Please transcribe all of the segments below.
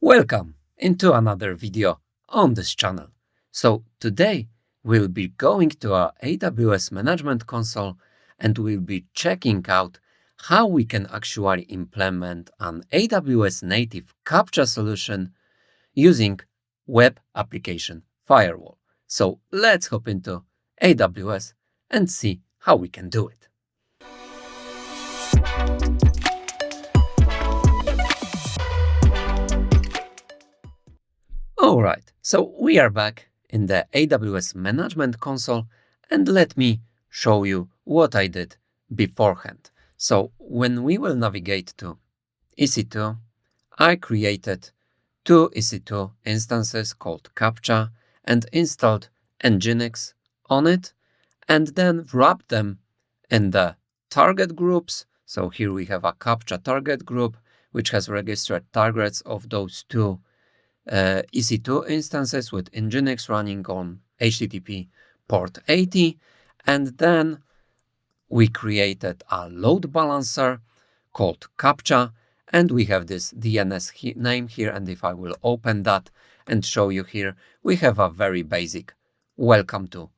Welcome into another video on this channel. So today we'll be going to our AWS Management Console and we'll be checking out how we can actually implement an AWS native CAPTCHA solution using Web Application Firewall. So let's hop into AWS and see how we can do it. Alright, so we are back in the AWS Management Console and let me show you what I did beforehand. So when we will navigate to EC2, I created two EC2 instances called CAPTCHA and installed Nginx on it and then wrapped them in the target groups. So here we have a CAPTCHA target group which has registered targets of those two EC2 instances with Nginx running on HTTP port 80, and then we created a load balancer called CAPTCHA, and we have this DNS name here, and if I will open that and show you here, we have a very basic welcome to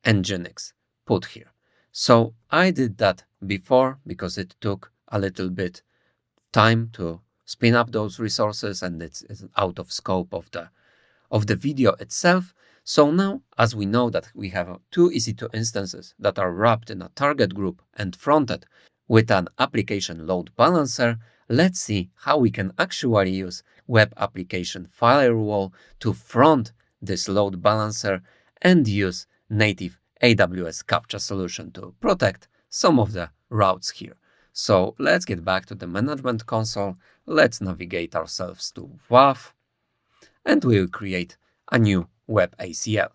Nginx put here. So I did that before because it took a little bit time to spin up those resources and it's out of scope of the video itself. So now, as we know that we have two EC2 instances that are wrapped in a target group and fronted with an application load balancer, let's see how we can actually use Web Application Firewall to front this load balancer and use native AWS CAPTCHA solution to protect some of the routes here. So let's get back to the Management Console. Let's navigate ourselves to WAF and we will create a new web ACL.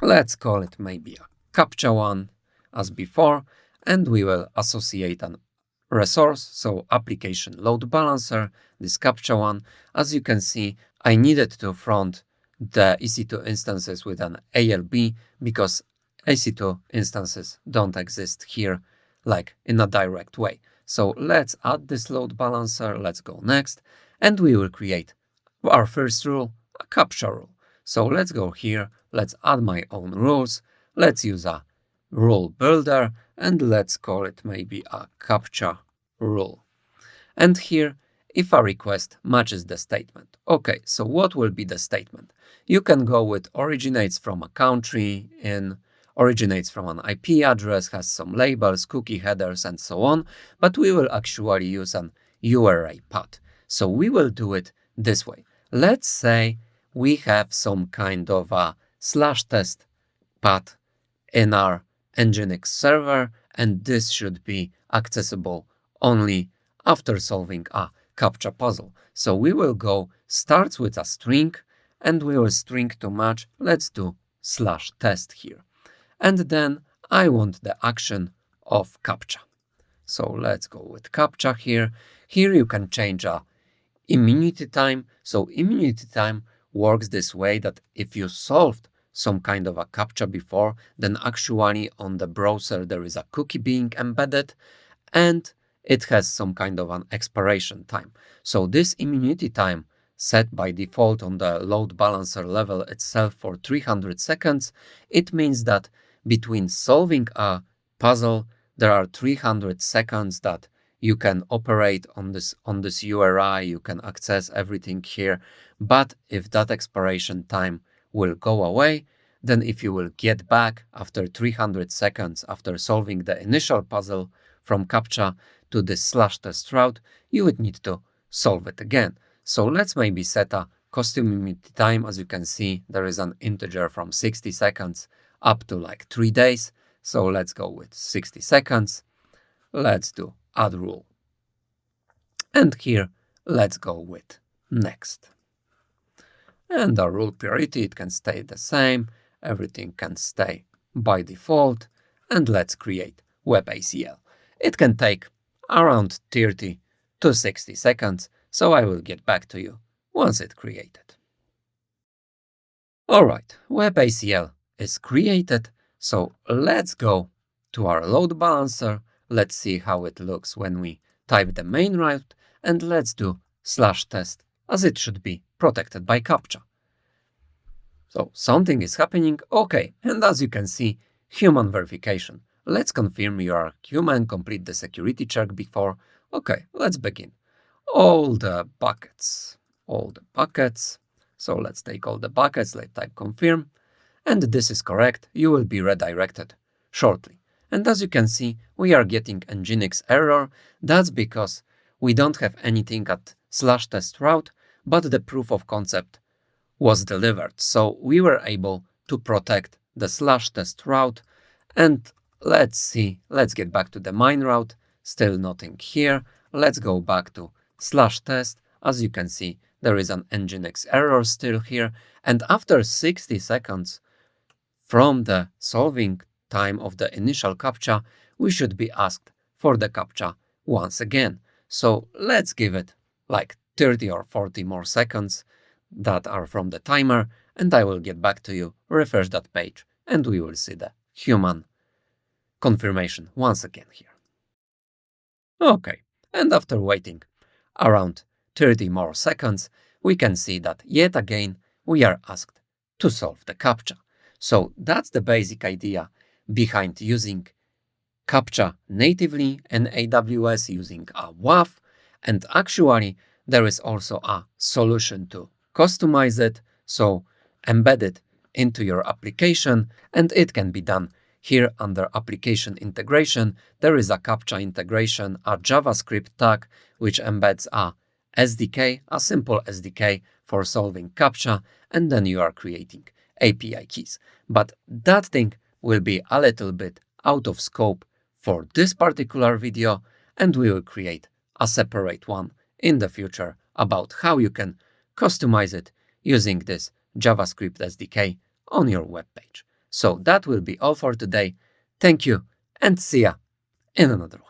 Let's call it maybe a CAPTCHA one as before, and we will associate an resource, so application load balancer, this CAPTCHA one. As you can see, I needed to front the EC2 instances with an ALB because EC2 instances don't exist here like in a direct way. So let's add this load balancer, let's go next, and we will create our first rule, a CAPTCHA rule. So let's go here, let's add my own rules, let's use a rule builder, and let's call it maybe a CAPTCHA rule. And here, if a request matches the statement. Okay, so what will be the statement? You can go with originates from a country, originates from an IP address, has some labels, cookie headers, and so on, but we will actually use an URI path. So we will do it this way. Let's say we have some kind of a /test path in our Nginx server, and this should be accessible only after solving a CAPTCHA puzzle. So we will go starts with a string, and we will string to match. Let's do /test here. And then I want the action of CAPTCHA. So let's go with CAPTCHA here. Here you can change a immunity time. So immunity time works this way that if you solved some kind of a CAPTCHA before, then actually on the browser there is a cookie being embedded and it has some kind of an expiration time. So this immunity time set by default on the load balancer level itself for 300 seconds, it means that between solving a puzzle, there are 300 seconds that you can operate on this URI, you can access everything here. But if that expiration time will go away, then if you will get back after 300 seconds after solving the initial puzzle from CAPTCHA to this /test route, you would need to solve it again. So let's maybe set a custom immunity time. As you can see, there is an integer from 60 seconds up to like 3 days. So let's go with 60 seconds. Let's do add rule. And here, let's go with next. And our rule priority, it can stay the same. Everything can stay by default. And let's create web ACL. It can take around 30 to 60 seconds. So I will get back to you once it's created. All right, web ACL is created. So let's go to our load balancer. Let's see how it looks when we type the main route, and let's do /test as it should be protected by CAPTCHA. So something is happening, okay, and as you can see, human verification. Let's confirm you are human, complete the security check before. Okay, let's begin. All the buckets. So let's take all the buckets, let's type confirm, and this is correct. You will be redirected shortly. And as you can see, we are getting Nginx error. That's because we don't have anything at /test route, but the proof of concept was delivered. So we were able to protect the /test route. And let's see, let's get back to the main route. Still nothing here. Let's go back to /test. As you can see, there is an Nginx error still here. And after 60 seconds from the solving time of the initial CAPTCHA, we should be asked for the CAPTCHA once again. So let's give it like 30 or 40 more seconds that are from the timer, and I will get back to you, refresh that page, and we will see the human confirmation once again here. Okay, and after waiting around 30 more seconds, we can see that yet again we are asked to solve the CAPTCHA. So that's the basic idea behind using CAPTCHA natively in AWS using a WAF, and actually there is also a solution to customize it, so embed it into your application, and it can be done here under application integration. There is a CAPTCHA integration, a JavaScript tag, which embeds a SDK, a simple SDK for solving CAPTCHA, and then you are creating API keys. But that thing will be a little bit out of scope for this particular video, and we will create a separate one in the future about how you can customize it using this JavaScript SDK on your web page. So that will be all for today. Thank you, and see ya in another one.